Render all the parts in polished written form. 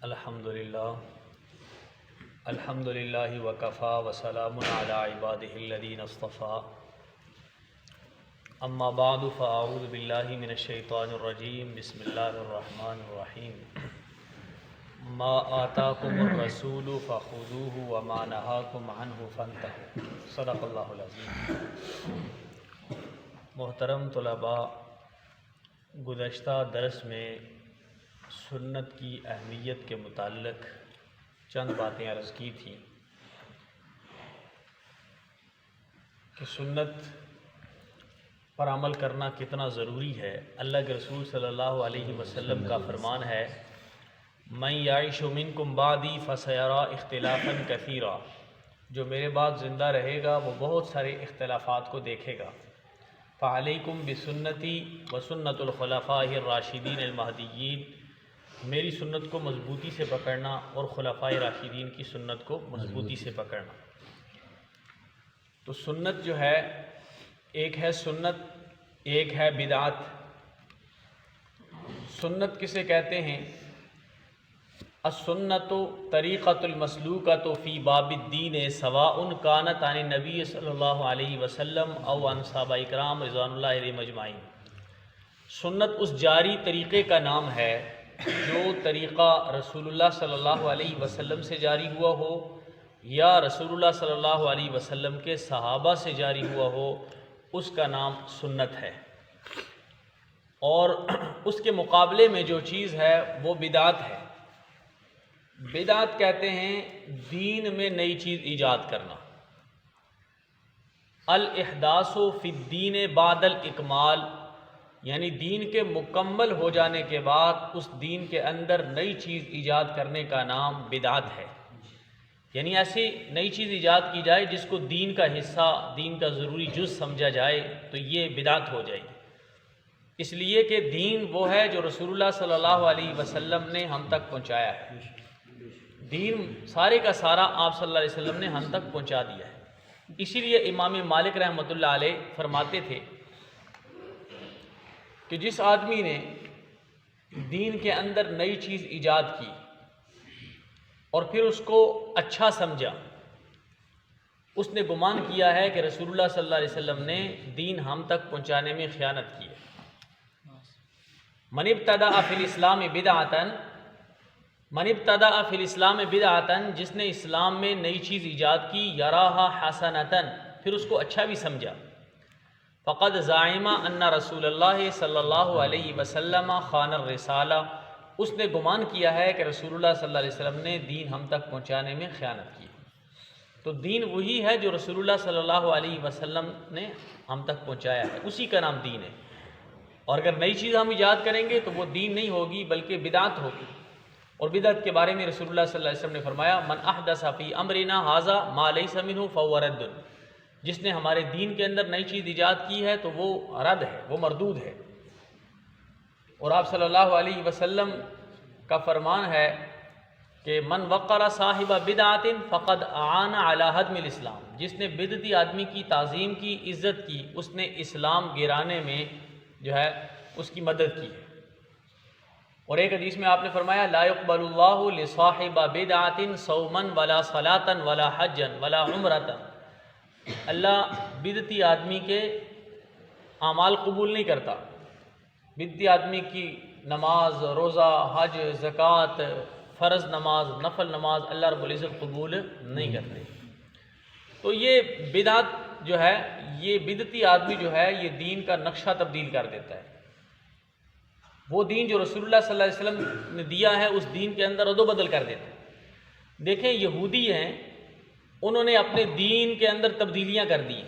الحمد للہ وکفا وسلام علی عبادہ الذین اصطفیٰ اما بعد فاعوذ باللہ من الشیطان الرجیم بسم اللہ الرحمن الرحیم ما آتاکم الرسول فخذوہ وما نہاکم عنہ فانتہوا صدق اللہ العظیم۔ محترم طلباء، گزشتہ درس میں سنت کی اہمیت کے متعلق چند باتیں عرض کی تھیں کہ سنت پر عمل کرنا کتنا ضروری ہے۔ اللہ کے رسول صلی اللہ علیہ وسلم کا فرمان ہے، من یعش منکم بعدی فسیرا اختلافا کثیرا، جو میرے بعد زندہ رہے گا وہ بہت سارے اختلافات کو دیکھے گا۔ فعلیکم بسنتی وسنت الخلفاء الراشدین المہدیین، میری سنت کو مضبوطی سے پکڑنا اور خلفاء راشدین کی سنت کو مضبوطی سے پکڑنا۔ تو سنت جو ہے، ایک ہے سنت، ایک ہے بدعت۔ سنت کسے کہتے ہیں؟ السنت طریقۃ المسلوکۃ فی باب الدین سواء کانت عن النبی صلی اللہ علیہ وسلم او عن صحابہ اکرام رضوان اللہ علیہم اجمعین۔ سنت اس جاری طریقے کا نام ہے جو طریقہ رسول اللہ صلی اللہ علیہ وسلم سے جاری ہوا ہو یا رسول اللہ صلی اللہ علیہ وسلم کے صحابہ سے جاری ہوا ہو، اس کا نام سنت ہے۔ اور اس کے مقابلے میں جو چیز ہے وہ بدعت ہے۔ بدعت کہتے ہیں دین میں نئی چیز ایجاد کرنا۔ الاحداث فی الدین بعد الاکمال، یعنی دین کے مکمل ہو جانے کے بعد اس دین کے اندر نئی چیز ایجاد کرنے کا نام بدعت ہے۔ یعنی ایسی نئی چیز ایجاد کی جائے جس کو دین کا حصہ، دین کا ضروری جز سمجھا جائے تو یہ بدعت ہو جائے گی۔ اس لیے کہ دین وہ ہے جو رسول اللہ صلی اللہ علیہ وسلم نے ہم تک پہنچایا ہے۔ دین سارے کا سارا آپ صلی اللہ علیہ وسلم نے ہم تک پہنچا دیا ہے۔ اسی لیے امام مالک رحمۃ اللہ علیہ فرماتے تھے کہ جس آدمی نے دین کے اندر نئی چیز ایجاد کی اور پھر اس کو اچھا سمجھا، اس نے گمان کیا ہے کہ رسول اللہ صلی اللہ علیہ وسلم نے دین ہم تک پہنچانے میں خیانت کی ہے۔ من ابتدع فی الاسلام بدعۃ، من ابتدع فی الاسلام بدعۃ، جس نے اسلام میں نئی چیز ایجاد کی، یراہا حسنۃ، پھر اس کو اچھا بھی سمجھا، فقد زعم ان رسول اللہ صلی اللہ علیہ وسلم خان الرسالہ، اس نے گمان کیا ہے کہ رسول اللہ صلی اللہ علیہ وسلم نے دین ہم تک پہنچانے میں خیانت کی۔ تو دین وہی ہے جو رسول اللہ صلی اللہ علیہ وسلم نے ہم تک پہنچایا ہے، اسی کا نام دین ہے۔ اور اگر نئی چیز ہم ایجاد کریں گے تو وہ دین نہیں ہوگی بلکہ بدعت ہوگی۔ اور بدعت کے بارے میں رسول اللہ صلی اللہ علیہ وسلم نے فرمایا، من احدث فی امرنا ھذا ما لیس منہ فہو رد، جس نے ہمارے دین کے اندر نئی چیز ایجاد کی ہے تو وہ رد ہے، وہ مردود ہے۔ اور آپ صلی اللہ علیہ وسلم کا فرمان ہے کہ من وقر صاحب بدعۃ فقد اعان علی ہدم الاسلام، جس نے بدعتی آدمی کی تعظیم کی، عزت کی، اس نے اسلام گرانے میں جو ہے اس کی مدد کی ہے۔ اور ایک حدیث میں آپ نے فرمایا، لا يقبل اللہ لصاحب بدعۃ صوما ولا صلاۃ ولا حجا ولا عمرۃ، اللہ بدعتی آدمی کے اعمال قبول نہیں کرتا۔ بدعتی آدمی کی نماز، روزہ، حج، زکوٰۃ، فرض نماز، نفل نماز اللہ رب العزت قبول نہیں کرتے۔ تو یہ بدعت جو ہے، یہ بدعتی آدمی جو ہے یہ دین کا نقشہ تبدیل کر دیتا ہے۔ وہ دین جو رسول اللہ صلی اللہ علیہ وسلم نے دیا ہے اس دین کے اندر رد و بدل کر دیتا ہے۔ دیکھیں یہودی ہیں، انہوں نے اپنے دین کے اندر تبدیلیاں کر دی۔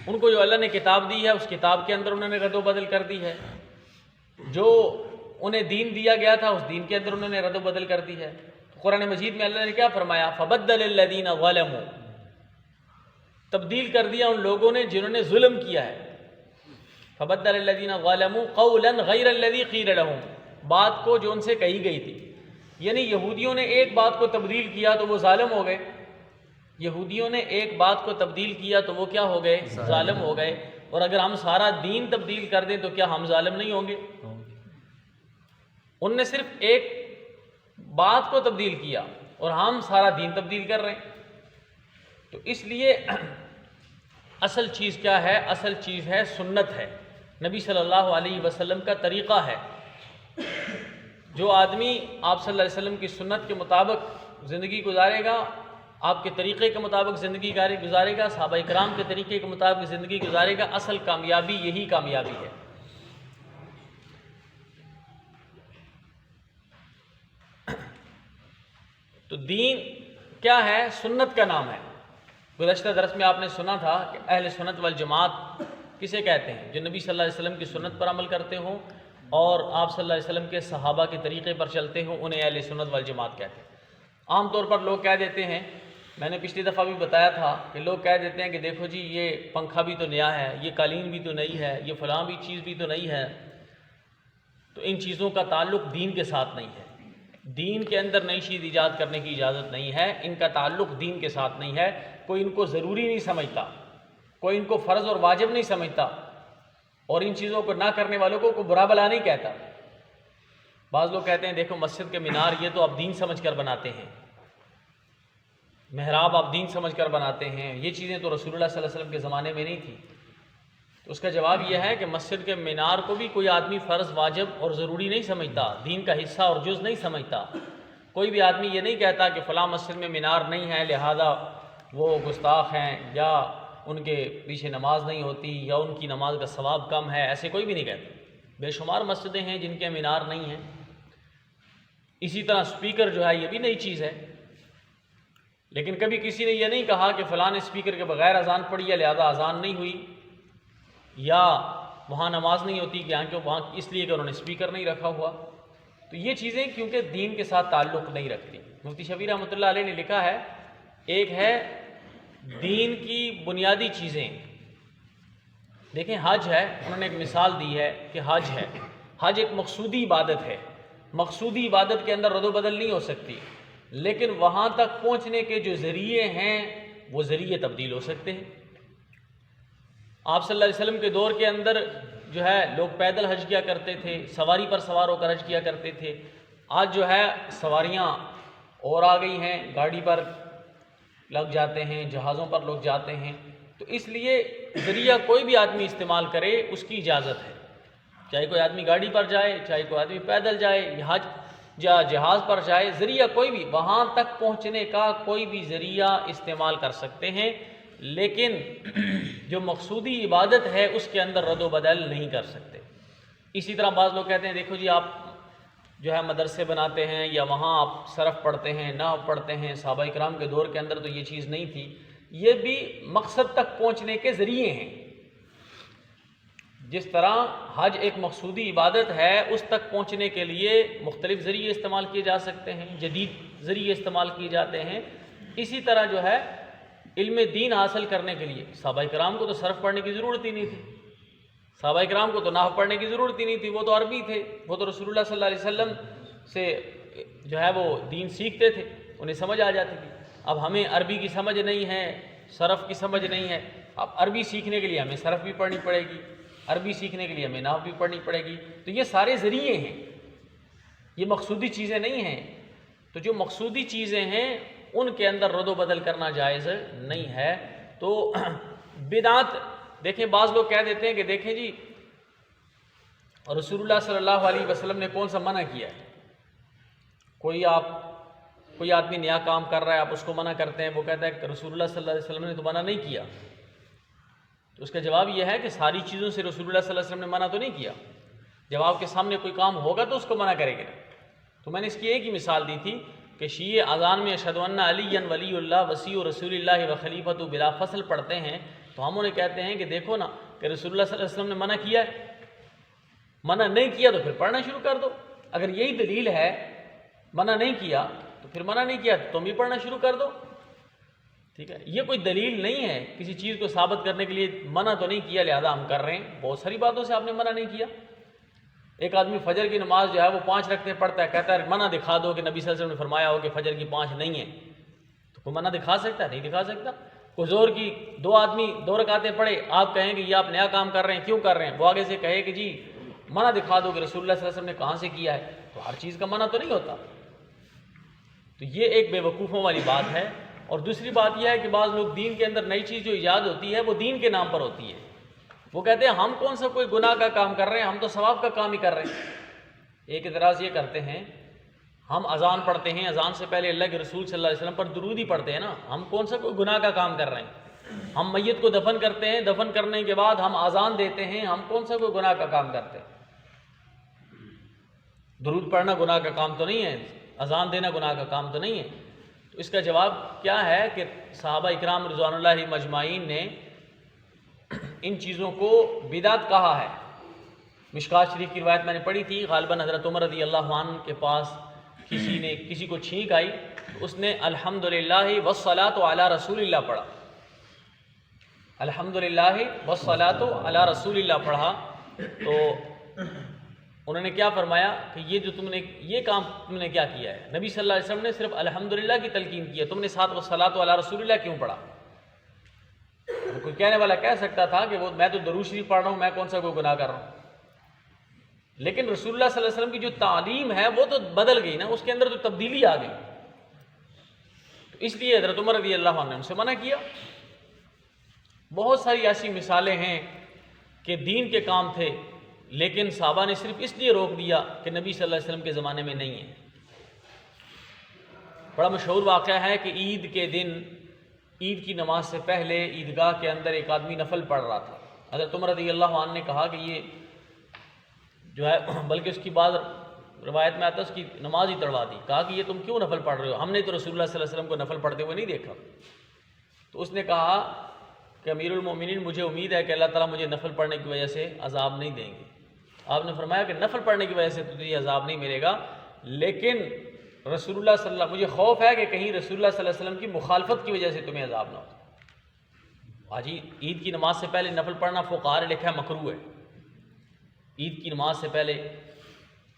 ان کو جو اللہ نے کتاب دی ہے اس کتاب کے اندر انہوں نے رد و بدل کر دی ہے۔ جو انہیں دین دیا گیا تھا اس دین کے اندر انہوں نے رد و بدل کر دی ہے۔ قرآن مجید میں اللہ نے کیا فرمایا؟ فبدل الذین ظلموا، تبدیل کر دیا ان لوگوں نے جنہوں نے ظلم کیا ہے۔ فبدل الذین ظلموا قولا غیر الذی قیل لهم، بات کو جو ان سے کہی گئی تھی۔ یعنی یہودیوں نے ایک بات کو تبدیل کیا تو وہ ظالم ہو گئے، یہودیوں نے ایک بات کو تبدیل کیا تو وہ کیا ہو گئے؟ ظالم ہو گئے۔ اور اگر ہم سارا دین تبدیل کر دیں تو کیا ہم ظالم نہیں ہوں گے؟ ان نے صرف ایک بات کو تبدیل کیا اور ہم سارا دین تبدیل کر رہے ہیں۔ تو اس لیے اصل چیز کیا ہے؟ اصل چیز ہے سنت ہے، نبی صلی اللہ علیہ وسلم کا طریقہ ہے۔ جو آدمی آپ صلی اللہ علیہ وسلم کی سنت کے مطابق زندگی گزارے گا، آپ کے طریقے کے مطابق زندگی گزارے گا، صحابہ کرام کے طریقے کے مطابق زندگی گزارے گا، اصل کامیابی یہی کامیابی ہے۔ تو دین کیا ہے؟ سنت کا نام ہے۔ گزشتہ درس میں آپ نے سنا تھا کہ اہل سنت والجماعت کسے کہتے ہیں؟ جو نبی صلی اللہ علیہ وسلم کی سنت پر عمل کرتے ہوں اور آپ صلی اللہ علیہ وسلم کے صحابہ کے طریقے پر چلتے ہوں، انہیں اہل سنت والجماعت کہتے ہیں۔ عام طور پر لوگ کہہ دیتے ہیں، میں نے پچھلی دفعہ بھی بتایا تھا کہ لوگ کہہ دیتے ہیں کہ دیکھو جی یہ پنکھا بھی تو نیا ہے، یہ قالین بھی تو نئی ہے، یہ فلاں بھی چیز بھی تو نئی ہے۔ تو ان چیزوں کا تعلق دین کے ساتھ نہیں ہے۔ دین کے اندر نئی چیز ایجاد کرنے کی اجازت نہیں ہے، ان کا تعلق دین کے ساتھ نہیں ہے۔ کوئی ان کو ضروری نہیں سمجھتا، کوئی ان کو فرض اور واجب نہیں سمجھتا، اور ان چیزوں کو نہ کرنے والوں کو کوئی برا بلا نہیں کہتا۔ بعض لوگ کہتے ہیں دیکھو مسجد کے مینار یہ تو آپ دین سمجھ کر بناتے ہیں، محراب آپ دین سمجھ کر بناتے ہیں، یہ چیزیں تو رسول اللہ صلی اللہ علیہ وسلم کے زمانے میں نہیں تھی۔ تو اس کا جواب یہ ہے کہ مسجد کے مینار کو بھی کوئی آدمی فرض واجب اور ضروری نہیں سمجھتا، دین کا حصہ اور جز نہیں سمجھتا۔ کوئی بھی آدمی یہ نہیں کہتا کہ فلاں مسجد میں مینار نہیں ہے لہذا وہ گستاخ ہیں، یا ان کے پیچھے نماز نہیں ہوتی، یا ان کی نماز کا ثواب کم ہے، ایسے کوئی بھی نہیں کہتا۔ بے شمار مسجدیں ہیں جن کے مینار نہیں ہیں۔ اسی طرح سپیکر جو ہے یہ بھی نئی چیز ہے، لیکن کبھی کسی نے یہ نہیں کہا کہ فلاں سپیکر کے بغیر اذان پڑھی ہے لہذا اذان نہیں ہوئی، یا وہاں نماز نہیں ہوتی کہ وہاں اس لیے کہ انہوں نے سپیکر نہیں رکھا ہوا۔ تو یہ چیزیں کیونکہ دین کے ساتھ تعلق نہیں رکھتی۔ مفتی شفیع رحمۃ اللہ علیہ نے لکھا ہے، ایک ہے دین کی بنیادی چیزیں، دیکھیں حج ہے، انہوں نے ایک مثال دی ہے کہ حج ہے، حج ایک مقصودی عبادت ہے، مقصودی عبادت کے اندر رد و بدل نہیں ہو سکتی، لیکن وہاں تک پہنچنے کے جو ذریعے ہیں وہ ذریعے تبدیل ہو سکتے ہیں۔ آپ صلی اللہ علیہ وسلم کے دور کے اندر جو ہے لوگ پیدل حج کیا کرتے تھے، سواری پر سوار ہو کر حج کیا کرتے تھے۔ آج جو ہے سواریاں اور آ گئی ہیں، گاڑی پر لگ جاتے ہیں، جہازوں پر لوگ جاتے ہیں۔ تو اس لیے ذریعہ کوئی بھی آدمی استعمال کرے اس کی اجازت ہے، چاہے کوئی آدمی گاڑی پر جائے، چاہے کوئی آدمی پیدل جائے، حج یا جہاز پر جائے، ذریعہ کوئی بھی، وہاں تک پہنچنے کا کوئی بھی ذریعہ استعمال کر سکتے ہیں، لیکن جو مقصودی عبادت ہے اس کے اندر رد و بدل نہیں کر سکتے۔ اسی طرح بعض لوگ کہتے ہیں دیکھو جی آپ جو ہے مدرسے بناتے ہیں یا وہاں آپ صرف پڑھتے ہیں، نحو پڑھتے ہیں، صحابہ کرام کے دور کے اندر تو یہ چیز نہیں تھی۔ یہ بھی مقصد تک پہنچنے کے ذریعے ہیں۔ جس طرح حج ایک مقصودی عبادت ہے، اس تک پہنچنے کے لیے مختلف ذریعے استعمال کیے جا سکتے ہیں، جدید ذریعے استعمال کیے جاتے ہیں۔ اسی طرح جو ہے علم دین حاصل کرنے کے لیے صحابہ کرام کو تو صرف پڑھنے کی ضرورت ہی نہیں تھی، صحابہ کرام کو تو نحو پڑھنے کی ضرورت ہی نہیں تھی، وہ تو عربی تھے، وہ تو رسول اللہ صلی اللہ علیہ وسلم سے جو ہے وہ دین سیکھتے تھے، انہیں سمجھ آ جاتی تھی۔ اب ہمیں عربی کی سمجھ نہیں ہے، صرف کی سمجھ نہیں ہے، اب عربی سیکھنے کے لیے ہمیں صرف بھی پڑھنی پڑے گی، عربی سیکھنے کے لیے ہمیں نحو بھی پڑھنی پڑے گی۔ تو یہ سارے ذریعے ہیں، یہ مقصودی چیزیں نہیں ہیں۔ تو جو مقصودی چیزیں ہیں ان کے اندر رد و بدل کرنا جائز نہیں ہے۔ تو بدعت دیکھیں، بعض لوگ کہہ دیتے ہیں کہ دیکھیں جی رسول اللہ صلی اللہ علیہ وسلم نے کون سا منع کیا ہے، کوئی آدمی نیا کام کر رہا ہے، آپ اس کو منع کرتے ہیں، وہ کہتا ہے کہ رسول اللہ صلی اللہ علیہ وسلم نے تو منع نہیں کیا۔ تو اس کا جواب یہ ہے کہ ساری چیزوں سے رسول اللہ صلی اللہ علیہ وسلم نے منع تو نہیں کیا، جب آپ کے سامنے کوئی کام ہوگا تو اس کو منع کرے گا۔ تو میں نے اس کی ایک ہی مثال دی تھی کہ شیعہ اذان میں اشہد ان علی ولی اللہ وصی رسول اللہ و خلیفۃ بلا فصل پڑھتے ہیں، تو ہم انہیں کہتے ہیں کہ دیکھو نا کہ رسول اللہ صلی اللہ علیہ وسلم نے منع کیا ہے، منع نہیں کیا تو پھر پڑھنا شروع کر دو۔ اگر یہی دلیل ہے منع نہیں کیا تو پھر منع نہیں کیا تم بھی پڑھنا شروع کر دو، ٹھیک ہے۔ یہ کوئی دلیل نہیں ہے کسی چیز کو ثابت کرنے کے لیے منع تو نہیں کیا لہذا ہم کر رہے ہیں۔ بہت ساری باتوں سے آپ نے منع نہیں کیا۔ ایک آدمی فجر کی نماز جو ہے وہ 5 رکعتیں پڑھتا ہے، کہتا ہے منع دکھا دو کہ نبی صلی اللہ علیہ وسلم نے فرمایا ہو کہ فجر کی 5 نہیں ہیں، تو کوئی منع دکھا سکتا ہے؟ نہیں دکھا سکتا۔ کوئی زور کی 2 آدمی 2 رکعتیں پڑھے، آپ کہیں کہ یہ آپ نیا کام کر رہے ہیں، کیوں کر رہے ہیں؟ وہ آگے سے کہے کہ جی منع دکھا دو کہ رسول اللہ صلی اللہ علیہ وسلم نے کہاں سے کیا ہے، تو ہر چیز کا منع تو نہیں ہوتا۔ تو یہ ایک بے وقوفوں والی بات ہے۔ اور دوسری بات یہ ہے کہ بعض لوگ دین کے اندر نئی چیز جو ایجاد ہوتی ہے وہ دین کے نام پر ہوتی ہے۔ وہ کہتے ہیں ہم کون سا کوئی گناہ کا کام کر رہے ہیں، ہم تو ثواب کا کام ہی کر رہے ہیں۔ ایک اعتراض یہ کرتے ہیں ہم اذان پڑھتے ہیں، اذان سے پہلے اللہ کے رسول صلی اللہ علیہ وسلم پر درود ہی پڑھتے ہیں نا، ہم کون سا کوئی گناہ کا کام کر رہے ہیں۔ ہم میت کو دفن کرتے ہیں، دفن کرنے کے بعد ہم اذان دیتے ہیں، ہم کون سا کوئی گناہ کا کام کرتے ہیں۔ درود پڑھنا گناہ کا کام تو نہیں ہے، اذان دینا گناہ کا کام تو نہیں ہے۔ تو اس کا جواب کیا ہے کہ صحابہ اکرام رضوان اللہ علیہم اجمعین نے ان چیزوں کو بدعت کہا ہے۔ مشکات شریف کی روایت میں نے پڑھی تھی، غالباً حضرت عمر رضی اللہ عنہ کے پاس کسی کو چھینک آئی تو اس نے الحمدللہ والصلاۃ علی رسول اللہ پڑھا، الحمدللہ والصلاۃ علی رسول اللہ پڑھا۔ تو انہوں نے کیا فرمایا کہ یہ جو یہ کام تم نے کیا کیا ہے، نبی صلی اللہ علیہ وسلم نے صرف الحمدللہ کی تلقین کی ہے، تم نے ساتھ والصلاۃ علی رسول اللہ کیوں پڑھا؟ کوئی کہنے والا کہہ سکتا تھا کہ وہ میں تو درود شریف پڑھ رہا ہوں، میں کون سا کوئی گناہ کر رہا ہوں۔ لیکن رسول اللہ صلی اللہ علیہ وسلم کی جو تعلیم ہے وہ تو بدل گئی نا، اس کے اندر تو تبدیلی آ گئی، تو اس لیے حضرت عمر رضی اللہ عنہ نے ان سے منع کیا۔ بہت ساری ایسی مثالیں ہیں کہ دین کے کام تھے لیکن صحابہ نے صرف اس لیے روک دیا کہ نبی صلی اللہ علیہ وسلم کے زمانے میں نہیں ہے۔ بڑا مشہور واقعہ ہے کہ عید کے دن، عید کی نماز سے پہلے عیدگاہ کے اندر ایک آدمی نفل پڑھ رہا تھا۔ حضرت عمر رضی اللہ عنہ نے کہا کہ یہ جو ہے، بلکہ اس کی بعض روایت میں آتا ہے اس کی نماز ہی تڑوا دی، کہا کہ یہ تم کیوں نفل پڑھ رہے ہو، ہم نے تو رسول اللہ صلی اللہ علیہ وسلم کو نفل پڑھتے ہوئے نہیں دیکھا۔ تو اس نے کہا کہ امیر المومنین مجھے امید ہے کہ اللہ تعالیٰ مجھے نفل پڑھنے کی وجہ سے عذاب نہیں دیں گے۔ آپ نے فرمایا کہ نفل پڑھنے کی وجہ سے تجھے عذاب نہیں ملے گا، لیکن رسول اللہ صلی اللہ مجھے خوف ہے کہ کہیں رسول اللہ صلی اللہ علیہ وسلم کی مخالفت کی وجہ سے تمہیں عذاب نہ ہو۔ آج عید کی نماز سے پہلے نفل پڑھنا فقہاء نے لکھا ہے مکروہ ہے۔ عید کی نماز سے پہلے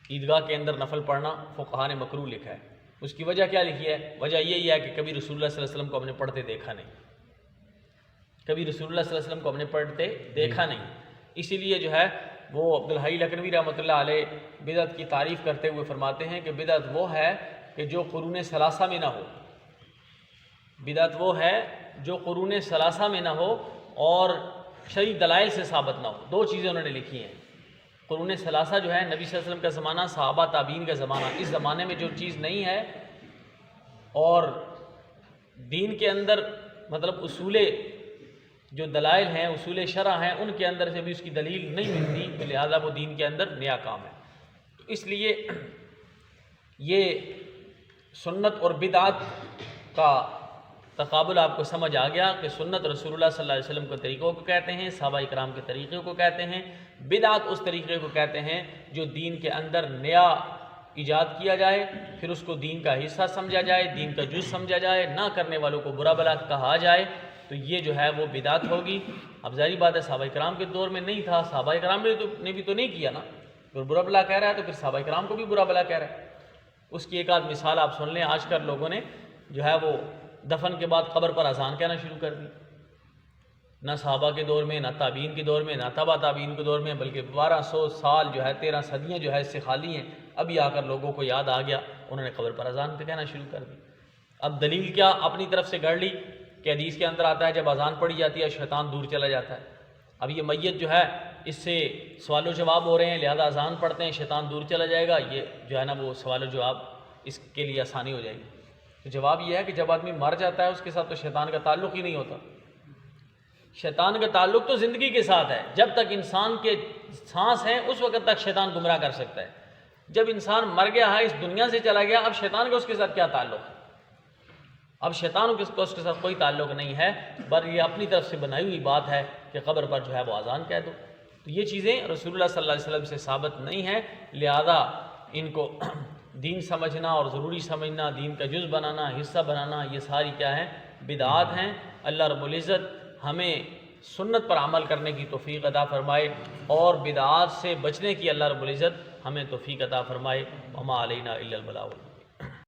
عیدگاہ کے اندر نفل پڑھنا فقہاء نے مکروہ لکھا ہے۔ اس کی وجہ کیا لکھی ہے؟ وجہ یہی ہے کہ کبھی رسول اللہ صلی اللہ علیہ وسلم کو ہم نے پڑھتے دیکھا نہیں، کبھی رسول اللہ صلی اللہ علیہ وسلم کو ہم نے پڑھتے دیکھا نہیں۔ اسی لیے جو ہے وہ عبدالحی لکھنوی رحمۃ اللہ علیہ بدعت کی تعریف کرتے ہوئے فرماتے ہیں کہ بدعت وہ ہے کہ جو قرون ثلاثہ میں نہ ہو، بدعت وہ ہے جو قرون ثلاثہ میں نہ ہو اور شرعی دلائل سے ثابت نہ ہو۔ دو چیزیں انہوں نے لکھی ہیں۔ قرون ثلاثہ جو ہے نبی صلی اللہ علیہ وسلم کا زمانہ، صحابہ تابعین کا زمانہ، اس زمانے میں جو چیز نہیں ہے اور دین کے اندر مطلب اصول جو دلائل ہیں، اصول شرع ہیں، ان کے اندر سے بھی اس کی دلیل نہیں ملتی، تو لہذا وہ دین کے اندر نیا کام ہے۔ تو اس لیے یہ سنت اور بدعت کا تقابل آپ کو سمجھ آ گیا کہ سنت رسول اللہ صلی اللہ علیہ وسلم کے طریقوں کو کہتے ہیں، صحابہ کرام کے طریقے کو کہتے ہیں، بدعت اس طریقے کو کہتے ہیں جو دین کے اندر نیا ایجاد کیا جائے، پھر اس کو دین کا حصہ سمجھا جائے، دین کا جز سمجھا جائے، نہ کرنے والوں کو برا بھلا کہا جائے، تو یہ جو ہے وہ بدعت ہوگی۔ اب ظاہری بات ہے صحابہ کرام کے دور میں نہیں تھا، صحابہ کرام نے بھی تو نہیں کیا نا، اگر برا بھلا کہہ رہا ہے تو پھر صحابہ کرام کو بھی برا بھلا کہہ رہا ہے۔ اس کی ایک آدھ مثال آپ سن لیں، آج کل لوگوں نے جو ہے وہ دفن کے بعد قبر پر اذان کہنا شروع کر دی۔ نہ صحابہ کے دور میں، نہ تابعین کے دور میں، نہ تبع تابعین کے دور میں، بلکہ 1200 سال جو ہے، 13 صدیاں جو ہے اس سے خالی ہیں، ابھی آ کر لوگوں کو یاد آ گیا، انہوں نے قبر پر اذان کہنا شروع کر دی۔ اب دلیل کیا اپنی طرف سے گڑھ لی کہ حدیث کے اندر آتا ہے جب اذان پڑھی جاتی ہے شیطان دور چلا جاتا ہے۔ اب یہ میت جو ہے اس سے سوال و جواب ہو رہے ہیں، لہذا اذان پڑھتے ہیں شیطان دور چلا جائے گا، یہ جو ہے نا وہ سوال و جواب اس کے لیے آسانی ہو جائے گی۔ تو جواب یہ ہے کہ جب آدمی مر جاتا ہے اس کے ساتھ تو شیطان کا تعلق ہی نہیں ہوتا۔ شیطان کا تعلق تو زندگی کے ساتھ ہے، جب تک انسان کے سانس ہیں اس وقت تک شیطان گمراہ کر سکتا ہے۔ جب انسان مر گیا ہے، اس دنیا سے چلا گیا، اب شیطان کا اس کے ساتھ کیا تعلق ہے؟ اب شیطان کو اس کے ساتھ کوئی تعلق نہیں ہے، بل یہ اپنی طرف سے بنائی ہوئی بات ہے کہ قبر پر جو ہے وہ اذان کہہ دو۔ تو یہ چیزیں رسول اللہ صلی اللہ علیہ وسلم سے ثابت نہیں ہیں، لہذا ان کو دین سمجھنا اور ضروری سمجھنا، دین کا جز بنانا، حصہ بنانا، یہ ساری کیا ہیں؟ بدعات ہیں۔ اللہ رب العزت ہمیں سنت پر عمل کرنے کی توفیق عطا فرمائے اور بدعات سے بچنے کی اللہ رب العزت ہمیں توفیق عطا فرمائے۔ وما علینا الا البلاغ۔